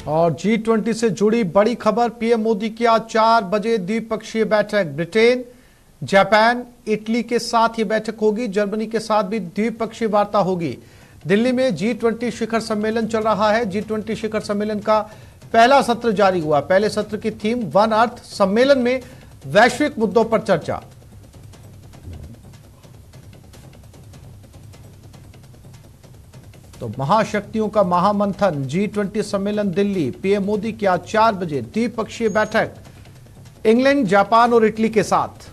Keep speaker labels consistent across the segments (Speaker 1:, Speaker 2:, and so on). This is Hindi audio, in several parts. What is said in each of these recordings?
Speaker 1: और G20 से जुड़ी बड़ी खबर, पीएम मोदी की आज 4 बजे द्विपक्षीय बैठक। ब्रिटेन, जापान, इटली के साथ ये बैठक होगी। जर्मनी के साथ भी द्विपक्षीय वार्ता होगी। दिल्ली में G20 शिखर सम्मेलन चल रहा है। G20 शिखर सम्मेलन का पहला सत्र जारी हुआ। पहले सत्र की थीम वन अर्थ। सम्मेलन में वैश्विक मुद्दों पर चर्चा। तो महाशक्तियों का महामंथन, G20 सम्मेलन दिल्ली। पीएम मोदी की आज 4 बजे द्विपक्षीय बैठक इंग्लैंड, जापान और इटली के साथ।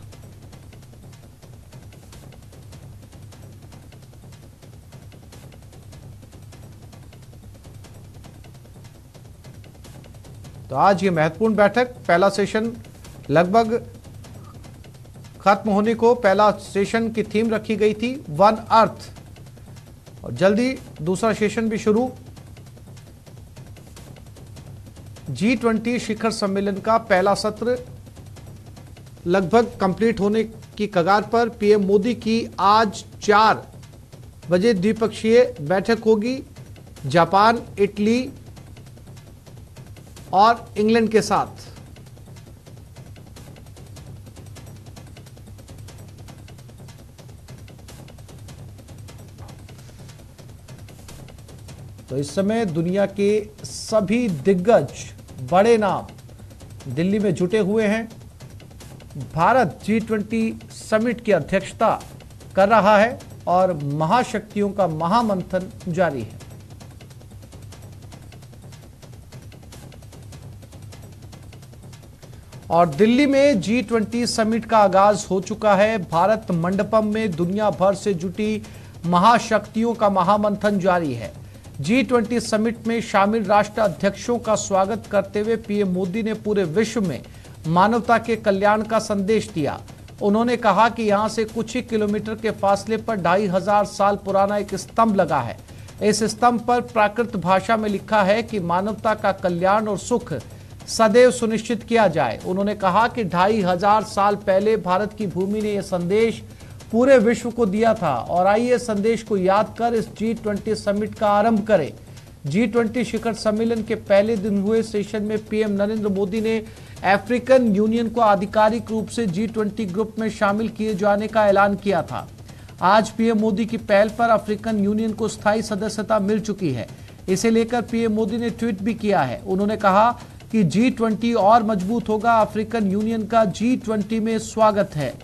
Speaker 1: तो आज ये महत्वपूर्ण बैठक, पहला सेशन लगभग खत्म होने को, पहला सेशन की थीम रखी गई थी वन अर्थ, और जल्दी दूसरा सेशन भी शुरू। G20 शिखर सम्मेलन का पहला सत्र लगभग कंप्लीट होने की कगार पर। पीएम मोदी की आज 4 बजे द्विपक्षीय बैठक होगी जापान, इटली और इंग्लैंड के साथ। तो इस समय दुनिया के सभी दिग्गज बड़े नाम दिल्ली में जुटे हुए हैं। भारत G20 समिट की अध्यक्षता कर रहा है और महाशक्तियों का महामंथन जारी है। और दिल्ली में G20 समिट का आगाज हो चुका है। भारत मंडपम में दुनिया भर से जुटी महाशक्तियों का महामंथन जारी है। G20 समिट में शामिल राष्ट्र अध्यक्षों का स्वागत करते हुए पीएम मोदी ने पूरे विश्व में मानवता के कल्याण का संदेश दिया। उन्होंने कहा कि यहां से कुछ ही किलोमीटर के फासले पर 2500 साल पुराना एक स्तंभ लगा है। इस स्तंभ पर प्राकृत भाषा में लिखा है कि मानवता का कल्याण और सुख सदैव सुनिश्चित किया जाए। उन्होंने कहा कि 2500 साल पहले भारत की भूमि ने यह संदेश पूरे विश्व को दिया था, और आइए संदेश को याद कर इस G20 समिट का आरंभ करें। G20 शिखर सम्मेलन के पहले दिन हुए सेशन में पीएम नरेंद्र मोदी ने अफ्रीकन यूनियन को आधिकारिक रूप से G20 ग्रुप में शामिल किए जाने का ऐलान किया था। आज पीएम मोदी की पहल पर अफ्रीकन यूनियन को स्थायी सदस्यता मिल चुकी है। इसे लेकर पीएम मोदी ने ट्वीट भी किया है। उन्होंने कहा कि G20 और मजबूत होगा। अफ्रीकन यूनियन का G20 में स्वागत है।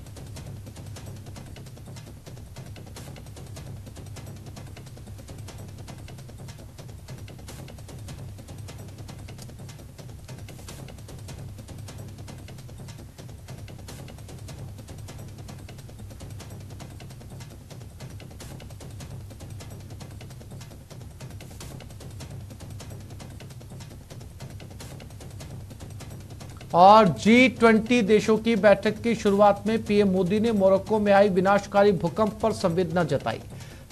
Speaker 1: और G20 देशों की बैठक की शुरुआत में पीएम मोदी ने मोरक्को में आई विनाशकारी भूकंप पर संवेदना जताई।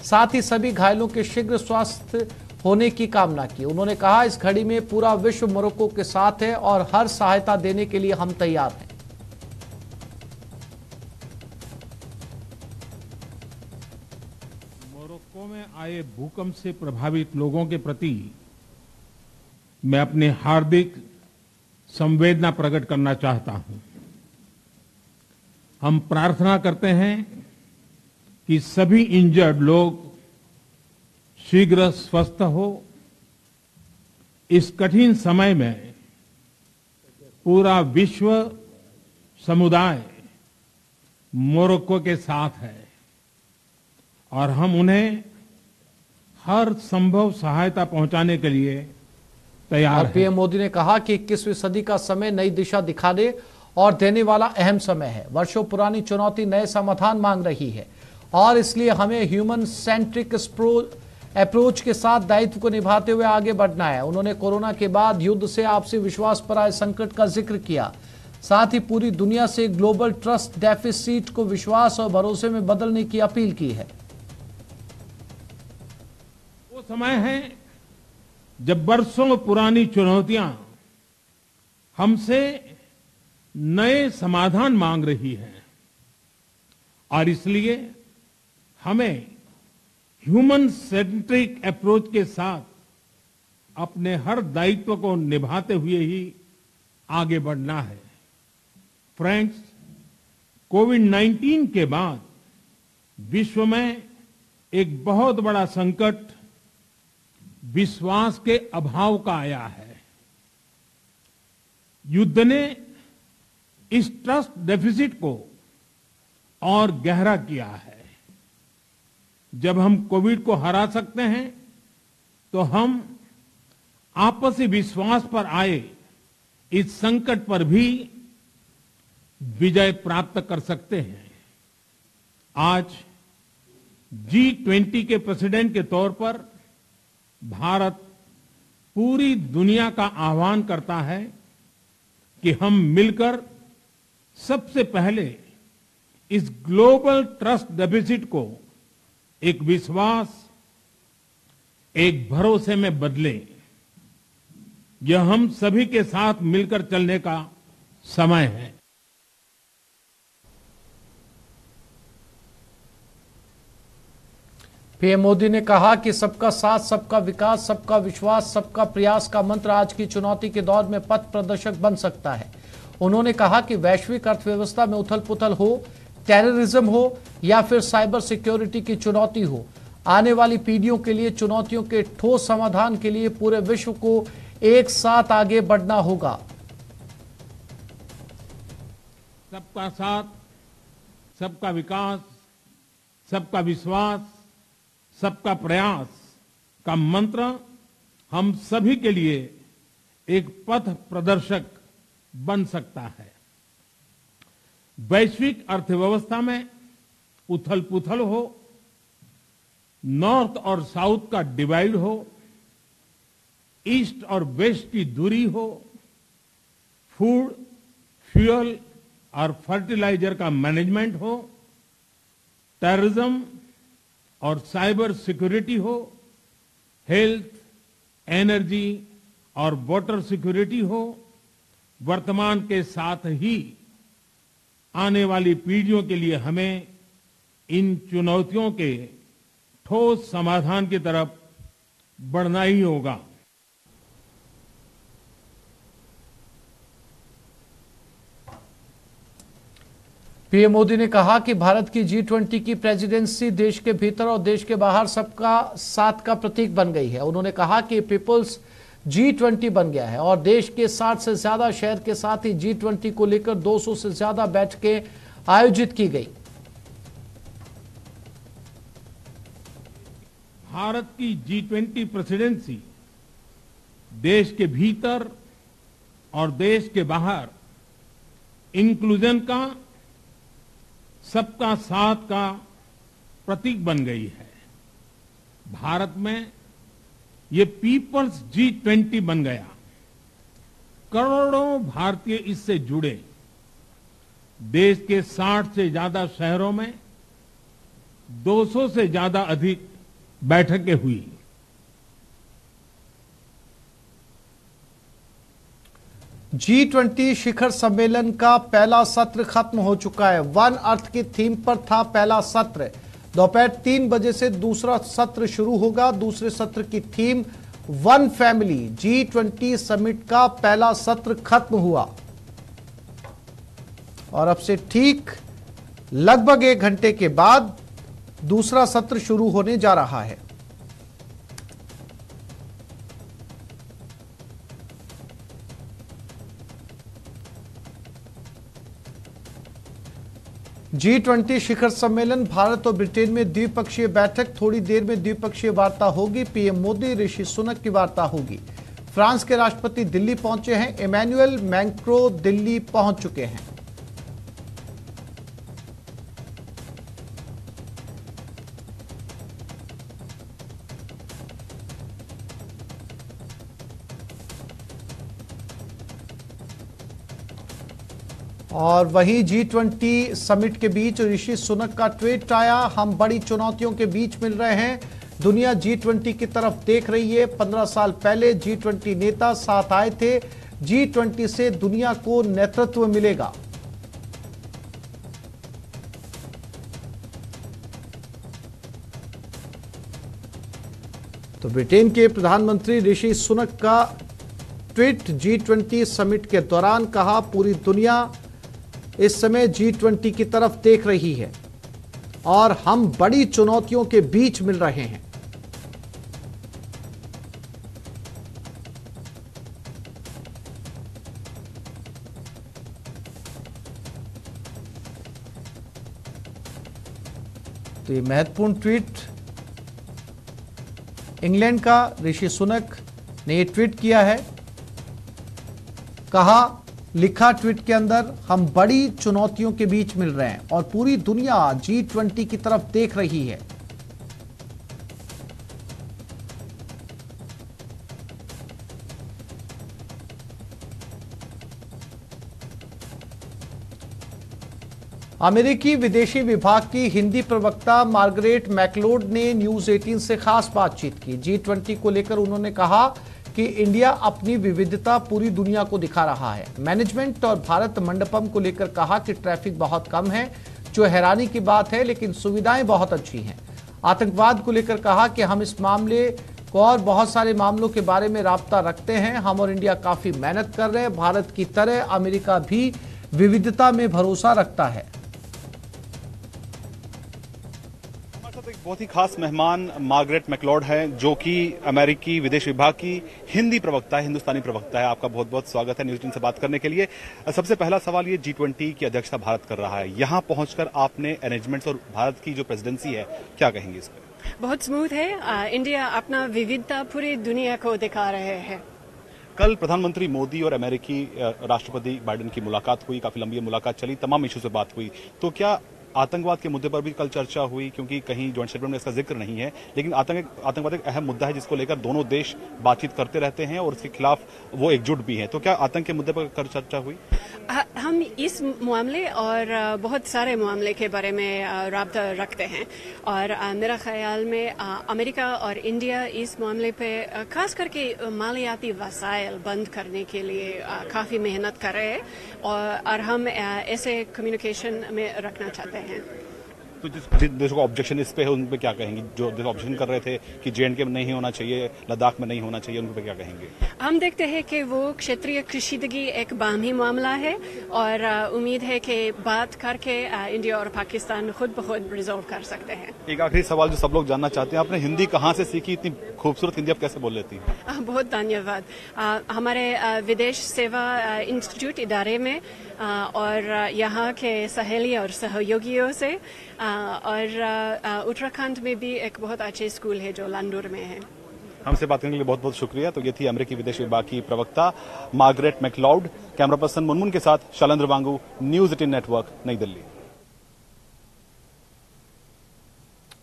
Speaker 1: साथ ही सभी घायलों के शीघ्र स्वास्थ्य होने की कामना की। उन्होंने कहा, इस घड़ी में पूरा विश्व मोरक्को के साथ है और हर सहायता देने के लिए हम तैयार हैं।
Speaker 2: मोरक्को में आए भूकंप से प्रभावित लोगों के प्रति मैं अपनी हार्दिक संवेदना प्रकट करना चाहता हूं। हम प्रार्थना करते हैं कि सभी इंजर्ड लोग शीघ्र स्वस्थ हो। इस कठिन समय में पूरा विश्व समुदाय मोरक्को के साथ है और हम उन्हें हर संभव सहायता पहुंचाने के लिए तैयार है।
Speaker 1: पीएम मोदी ने कहा कि 21वीं सदी का समय नई दिशा दिखाने और देने वाला अहम समय है। वर्षों पुरानी चुनौती नए समाधान मांग रही है और इसलिए हमें ह्यूमन सेंट्रिक अप्रोच के साथ दायित्व को निभाते हुए आगे बढ़ना है। उन्होंने कोरोना के बाद युद्ध से आपसी विश्वास पर आए संकट का जिक्र किया। साथ ही पूरी दुनिया से ग्लोबल ट्रस्ट डेफिसिट को विश्वास और भरोसे में बदलने की अपील की है।
Speaker 2: वो समय है जब वर्षों पुरानी चुनौतियां हमसे नए समाधान मांग रही हैं और इसलिए हमें ह्यूमन सेंट्रिक अप्रोच के साथ अपने हर दायित्व को निभाते हुए ही आगे बढ़ना है। फ्रेंड्स, कोविड-19 के बाद विश्व में एक बहुत बड़ा संकट विश्वास के अभाव का आया है। युद्ध ने इस ट्रस्ट डेफिसिट को और गहरा किया है। जब हम कोविड को हरा सकते हैं तो हम आपसी विश्वास पर आए इस संकट पर भी विजय प्राप्त कर सकते हैं। आज G20 के प्रेसिडेंट के तौर पर भारत पूरी दुनिया का आह्वान करता है कि हम मिलकर सबसे पहले इस ग्लोबल ट्रस्ट डेफिसिट को एक विश्वास, एक भरोसे में बदलें। यह हम सभी के साथ मिलकर चलने का समय है।
Speaker 1: पीएम मोदी ने कहा कि सबका साथ, सबका विकास, सबका विश्वास, सबका प्रयास का मंत्र आज की चुनौती के दौर में पथ प्रदर्शक बन सकता है। उन्होंने कहा कि वैश्विक अर्थव्यवस्था में उथल-पुथल हो, टेररिज्म हो या फिर साइबर सिक्योरिटी की चुनौती हो, आने वाली पीढ़ियों के लिए चुनौतियों के ठोस समाधान के लिए पूरे विश्व को एक साथ आगे बढ़ना होगा।
Speaker 2: सबका साथ, सबका विकास, सबका विश्वास, सबका प्रयास का मंत्र हम सभी के लिए एक पथ प्रदर्शक बन सकता है। वैश्विक अर्थव्यवस्था में उथल-पुथल हो, नॉर्थ और साउथ का डिवाइड हो, ईस्ट और वेस्ट की दूरी हो, फूड, फ्यूल और फर्टिलाइजर का मैनेजमेंट हो, टेररिज्म और साइबर सिक्योरिटी हो, हेल्थ, एनर्जी और वाटर सिक्योरिटी हो, वर्तमान के साथ ही आने वाली पीढ़ियों के लिए हमें इन चुनौतियों के ठोस समाधान की तरफ बढ़ना ही होगा।
Speaker 1: पीएम मोदी ने कहा कि भारत की G20 की प्रेसिडेंसी देश के भीतर और देश के बाहर सबका साथ का प्रतीक बन गई है। उन्होंने कहा कि पीपल्स G20 बन गया है और देश के 60 से ज्यादा शहर के साथ ही G20 को लेकर 200 से ज्यादा बैठकें आयोजित की गई।
Speaker 2: भारत की G20 प्रेसिडेंसी देश के भीतर और देश के बाहर इंक्लूजन का, सबका साथ का प्रतीक बन गई है। भारत में ये पीपल्स G20 बन गया। करोड़ों भारतीय इससे जुड़े। देश के 60 से ज्यादा शहरों में 200 से ज्यादा अधिक बैठकें हुई।
Speaker 1: G20 शिखर सम्मेलन का पहला सत्र खत्म हो चुका है। वन अर्थ की थीम पर था पहला सत्र। दोपहर 3 बजे से दूसरा सत्र शुरू होगा। दूसरे सत्र की theme one family. G20 summit का पहला सत्र खत्म हुआ और अब से ठीक लगभग 1 घंटे के बाद दूसरा सत्र शुरू होने जा रहा है। G20 शिखर सम्मेलन, भारत और ब्रिटेन में द्विपक्षीय बैठक। थोड़ी देर में द्विपक्षीय वार्ता होगी। पीएम मोदी, ऋषि सुनक की वार्ता होगी। फ्रांस के राष्ट्रपति दिल्ली पहुंचे हैं। इमैनुअल मैक्रो दिल्ली पहुंच चुके हैं। और वहीं G20 समिट के बीच ऋषि सुनक का ट्वीट आया। हम बड़ी चुनौतियों के बीच मिल रहे हैं। दुनिया G20 की तरफ देख रही है। 15 साल पहले G20 नेता साथ आए थे। G20 से दुनिया को नेतृत्व मिलेगा। तो ब्रिटेन के प्रधानमंत्री ऋषि सुनक का ट्वीट G20 समिट के दौरान, कहा पूरी दुनिया इस समय G20 की तरफ देख रही है और हम बड़ी चुनौतियों के बीच मिल रहे हैं। तो ये महत्वपूर्ण ट्वीट इंग्लैंड का ऋषि सुनक ने ये ट्वीट किया है। कहा, लिखा ट्वीट के अंदर, हम बड़ी चुनौतियों के बीच मिल रहे हैं और पूरी दुनिया G20 की तरफ देख रही है। अमेरिकी विदेशी विभाग की हिंदी प्रवक्ता मार्गरेट मैकलोड ने न्यूज 18 से खास बातचीत की। G20 को लेकर उन्होंने कहा कि इंडिया अपनी विविधता पूरी दुनिया को दिखा रहा है। मैनेजमेंट और भारत मंडपम को लेकर कहा कि ट्रैफिक बहुत कम है, जो हैरानी की बात है, लेकिन सुविधाएं बहुत अच्छी हैं। आतंकवाद को लेकर कहा कि हम इस मामले को और बहुत सारे मामलों के बारे में राब्ता रखते हैं। हम और इंडिया काफी मेहनत कर रहे हैं। भारत की तरह अमेरिका भी विविधता में भरोसा रखता है।
Speaker 3: एक बहुत ही खास मेहमान मार्गरेट मैकलॉड हैं, जो कि अमेरिकी विदेश विभाग की हिंदी प्रवक्ता है, हिंदुस्तानी प्रवक्ता है। आपका बहुत बहुत स्वागत है न्यूज 18 से बात करने के लिए। सबसे पहला सवाल, ये G20 की अध्यक्षता भारत कर रहा है, यहां पहुंचकर आपने अरेंजमेंट्स और भारत की जो प्रेसिडेंसी है, क्या कहेंगे इस पर?
Speaker 4: बहुत स्मूथ है। इंडिया अपना विविधता पूरी दुनिया को दिखा रहे हैं।
Speaker 3: कल प्रधानमंत्री मोदी और अमेरिकी राष्ट्रपति बाइडेन की मुलाकात हुई, काफी लंबी मुलाकात चली, तमाम इश्यू से बात हुई। तो क्या आतंकवाद के मुद्दे पर भी कल चर्चा हुई? क्योंकि कहीं जॉइंट स्टेटमेंट में इसका जिक्र नहीं है, लेकिन आतंकवाद एक अहम मुद्दा है जिसको लेकर दोनों देश बातचीत करते रहते हैं और इसके खिलाफ वो एकजुट भी हैं। तो क्या आतंक के मुद्दे पर कल चर्चा हुई?
Speaker 4: हम इस मामले और बहुत सारे मामले के बारे में राब्ता रखते हैं और मेरा ख्याल में अमेरिका और इंडिया इस मामले पे खास करके मालियाती वसाइल बंद करने के लिए काफी मेहनत कर रहे हैं और हम ऐसे कम्युनिकेशन में रखना चाहते हैं।
Speaker 3: तो जिस देशों का ऑब्जेक्शन इस पे है, उन पे क्या कहेंगे? जो देश ऑब्जेक्शन कर रहे थे कि J&K में नहीं होना चाहिए, लद्दाख में नहीं होना चाहिए, उन पे क्या कहेंगे?
Speaker 4: हम देखते हैं कि वो क्षेत्रीय कशीदगी एक बाहमी मामला है और उम्मीद है कि बात करके इंडिया और पाकिस्तान खुद ब खुद रिजॉल्व कर सकते हैं।
Speaker 3: एक आखिरी सवाल जो सब लोग जानना चाहते हैं, आपने हिंदी कहाँ से सीखी? इतनी खूबसूरत हिंदी आप कैसे बोल लेती हैं?
Speaker 4: बहुत धन्यवाद। हमारे विदेश सेवा इंस्टीट्यूट इदारे में और यहाँ के सहेली और सहयोगियों से और उत्तराखंड में भी एक बहुत अच्छे स्कूल है जो लांडूर में है।
Speaker 3: हमसे बात करने के लिए बहुत बहुत शुक्रिया। तो ये थी अमेरिकी विदेश विभाग की प्रवक्ता Margaret McLeod. Camera person Munmun के साथ शैलेंद्र वांगू, न्यूज 18 नेटवर्क, नई दिल्ली।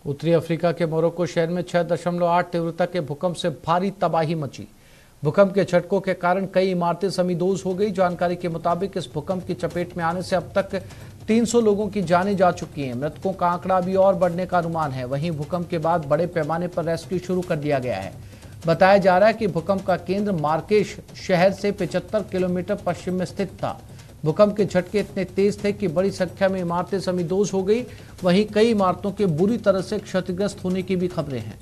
Speaker 1: उत्तरी अफ्रीका के मोरक्को शहर में 6.8 तीव्रता के भूकंप से भारी तबाही मची। भूकंप के झटकों के कारण कई इमारतें समीदोज हो गई। जानकारी के मुताबिक इस भूकंप की चपेट में आने से अब तक 300 लोगों की जानें जा चुकी हैं। मृतकों का आंकड़ा अभी और बढ़ने का अनुमान है। वहीं भूकंप के बाद बड़े पैमाने पर रेस्क्यू शुरू कर दिया गया है। बताया जा रहा है कि भूकंप का केंद्र मार्केश शहर से 75 किलोमीटर पश्चिम में स्थित था। भूकंप के झटके इतने तेज थे कि बड़ी संख्या में इमारतें समीदोज हो गई। वहीं कई इमारतों के बुरी तरह से क्षतिग्रस्त होने की भी खबरें हैं।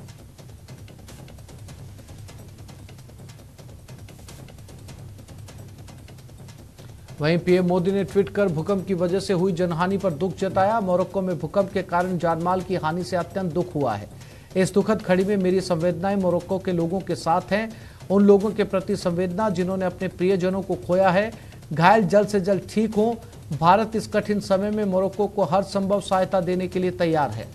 Speaker 1: वहीं पीएम मोदी ने ट्वीट कर भूकंप की वजह से हुई जनहानि पर दुख जताया। मोरक्को में भूकंप के कारण जानमाल की हानि से अत्यंत दुख हुआ है। इस दुखद घड़ी में मेरी संवेदनाएं मोरक्को के लोगों के साथ हैं। उन लोगों के प्रति संवेदना जिन्होंने अपने प्रियजनों को खोया है। घायल जल्द से जल्द ठीक हों। भारत इस कठिन समय में मोरक्को को हर संभव सहायता देने के लिए तैयार है।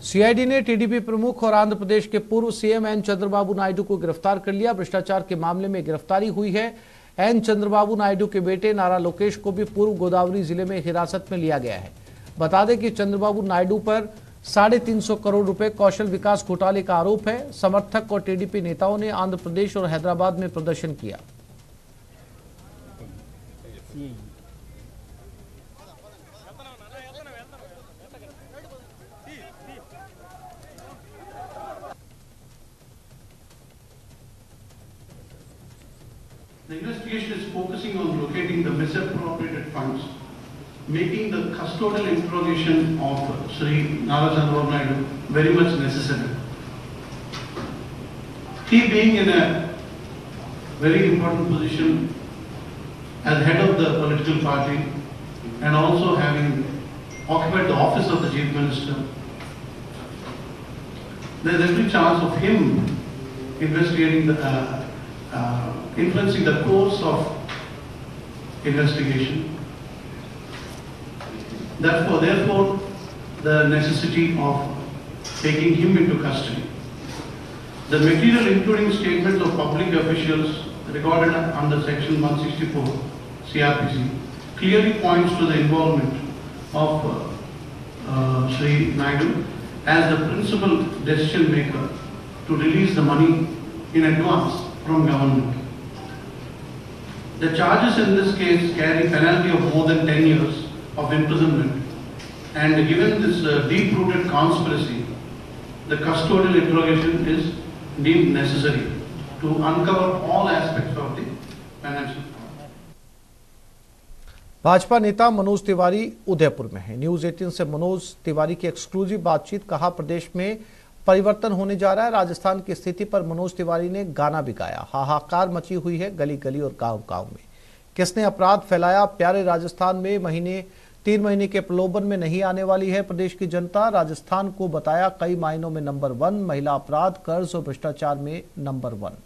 Speaker 1: सीआईडी ने टीडीपी प्रमुख और आंध्र प्रदेश के पूर्व सीएम एन चंद्रबाबू नायडू को गिरफ्तार कर लिया। भ्रष्टाचार के मामले में गिरफ्तारी हुई है। एन चंद्रबाबू नायडू के बेटे नारा लोकेश को भी पूर्व गोदावरी जिले में हिरासत में लिया गया है। बता दें कि चंद्रबाबू नायडू पर 350 करोड़ रुपए कौशल विकास घोटाले का आरोप है। समर्थक और टीडीपी नेताओं ने आंध्र प्रदेश और हैदराबाद में प्रदर्शन किया।
Speaker 5: The investigation is focusing on locating the misappropriated funds, making the custodial interrogation of Sri Nara Chandrababu Naidu very much necessary. He being in a very important position as head of the political party and also having occupied the office of the Chief Minister, there is every chance of him investigating influencing the course of investigation. Therefore, the necessity of taking him into custody. The material, including statements of public officials recorded under Section 164 CRPC, clearly points to the involvement of Sri Naidu as the principal decision maker to release the money in advance from government. The charges in this case carry penalty of more than 10 years of imprisonment, and given this deep-rooted conspiracy, the custodial interrogation is deemed necessary to uncover all aspects of the financial fraud.
Speaker 1: Bhajpa नेता मनोज तिवारी उदयपुर में है। न्यूज 18 से मनोज तिवारी की एक्सक्लूसिव बातचीत। कहा, प्रदेश में परिवर्तन होने जा रहा है। राजस्थान की स्थिति पर मनोज तिवारी ने गाना भी गाया। हाहाकार मची हुई है गली गली और गांव गांव में। किसने अपराध फैलाया? प्यारे राजस्थान में 3 महीने के प्रलोभन में नहीं आने वाली है प्रदेश की जनता। राजस्थान को बताया कई मायनों में नंबर 1, महिला अपराध, कर्ज और भ्रष्टाचार में नंबर 1।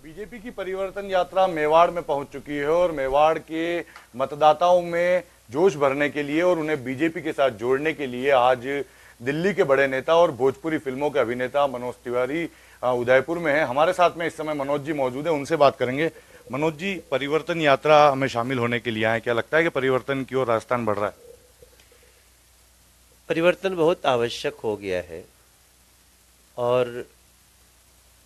Speaker 6: बीजेपी की परिवर्तन यात्रा मेवाड़ में पहुंच चुकी है और मेवाड़ के मतदाताओं में जोश भरने के लिए और उन्हें बीजेपी के साथ जोड़ने के लिए आज दिल्ली के बड़े नेता और भोजपुरी फिल्मों के अभिनेता मनोज तिवारी उदयपुर में है। हमारे साथ में इस समय मनोज जी मौजूद है, उनसे बात करेंगे। मनोज जी, परिवर्तन यात्रा में शामिल होने के लिए आए, क्या लगता है कि परिवर्तन की ओर राजस्थान बढ़ रहा है?
Speaker 7: परिवर्तन बहुत आवश्यक हो गया है और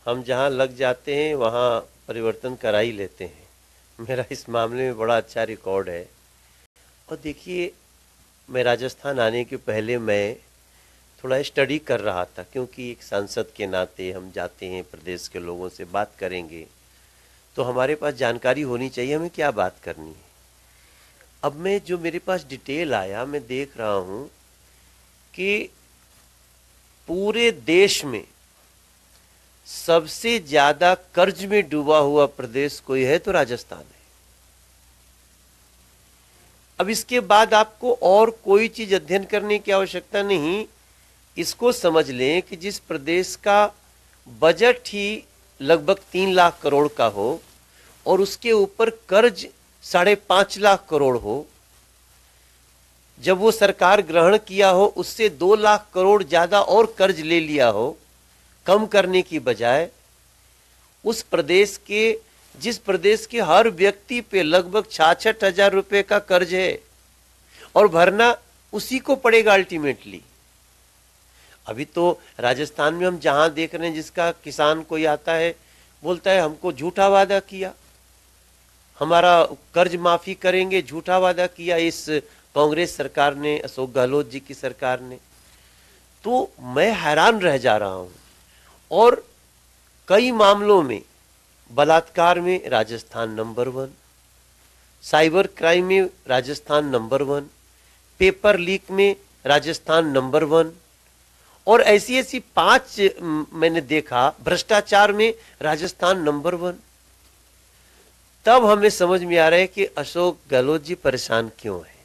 Speaker 7: हम जहां लग जाते हैं वहां परिवर्तन करा ही लेते हैं। मेरा इस मामले में बड़ा अच्छा रिकॉर्ड है। और देखिए, मैं राजस्थान आने के पहले मैं थोड़ा स्टडी कर रहा था, क्योंकि एक सांसद के नाते हम जाते हैं, प्रदेश के लोगों से बात करेंगे तो हमारे पास जानकारी होनी चाहिए हमें क्या बात करनी है। अब मैं जो मेरे पास डिटेल आया, मैं देख रहा हूं कि पूरे देश में सबसे ज्यादा कर्ज में डूबा हुआ प्रदेश कोई है तो राजस्थान है। अब इसके बाद आपको और कोई चीज अध्ययन करने की आवश्यकता नहीं। इसको समझ लें कि जिस प्रदेश का बजट ही लगभग 3 लाख करोड़ का हो और उसके ऊपर कर्ज 5.5 लाख करोड़ हो, जब वो सरकार ग्रहण किया हो उससे 2 लाख करोड़ ज्यादा और कर्ज ले लिया हो, कम करने की बजाय उस प्रदेश के, जिस प्रदेश के हर व्यक्ति पे लगभग 66,000 रुपए का कर्ज है और भरना उसी को पड़ेगा अल्टीमेटली। अभी तो राजस्थान में हम जहां देख रहे हैं, जिसका किसान कोई आता है बोलता है हमको झूठा वादा किया, हमारा कर्ज माफी करेंगे, झूठा वादा किया इस कांग्रेस सरकार ने, अशोक गहलोत जी की सरकार ने। तो मैं हैरान रह जा रहा हूं। और कई मामलों में, बलात्कार में राजस्थान नंबर 1, साइबर क्राइम में राजस्थान नंबर 1, पेपर लीक में राजस्थान नंबर 1, और ऐसी 5 मैंने देखा, भ्रष्टाचार में राजस्थान नंबर 1। तब हमें समझ में आ रहा है कि अशोक गहलोत जी परेशान क्यों हैं।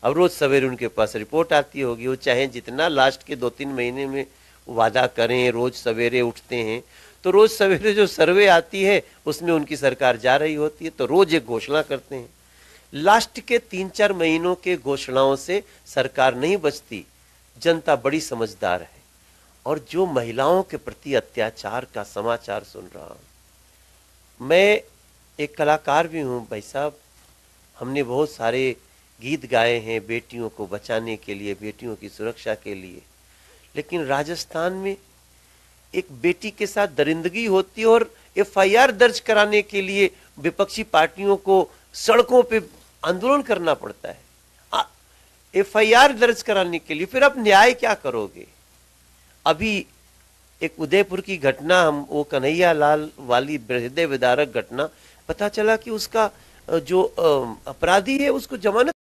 Speaker 7: अब रोज सवेरे उनके पास रिपोर्ट आती होगी, वो चाहे जितना लास्ट के 2-3 महीने में वादा करें, रोज सवेरे उठते हैं तो रोज सवेरे जो सर्वे आती है उसमें उनकी सरकार जा रही होती है, तो रोज एक घोषणा करते हैं। लास्ट के 3-4 महीनों के घोषणाओं से सरकार नहीं बचती। जनता बड़ी समझदार है। और जो महिलाओं के प्रति अत्याचार का समाचार सुन रहा हूं, मैं एक कलाकार भी हूं भाई साहब, हमने बहुत सारे गीत गाए हैं बेटियों को बचाने के लिए, बेटियों की सुरक्षा के लिए, लेकिन राजस्थान में एक बेटी के साथ दरिंदगी होती है और एफआईआर दर्ज कराने के लिए विपक्षी पार्टियों को सड़कों पे आंदोलन करना पड़ता है एफआईआर दर्ज कराने के लिए। फिर आप न्याय क्या करोगे? अभी एक उदयपुर की घटना, हम वो कन्हैया लाल वाली हृदय विदारक घटना, पता चला कि उसका जो अपराधी है उसको जमानत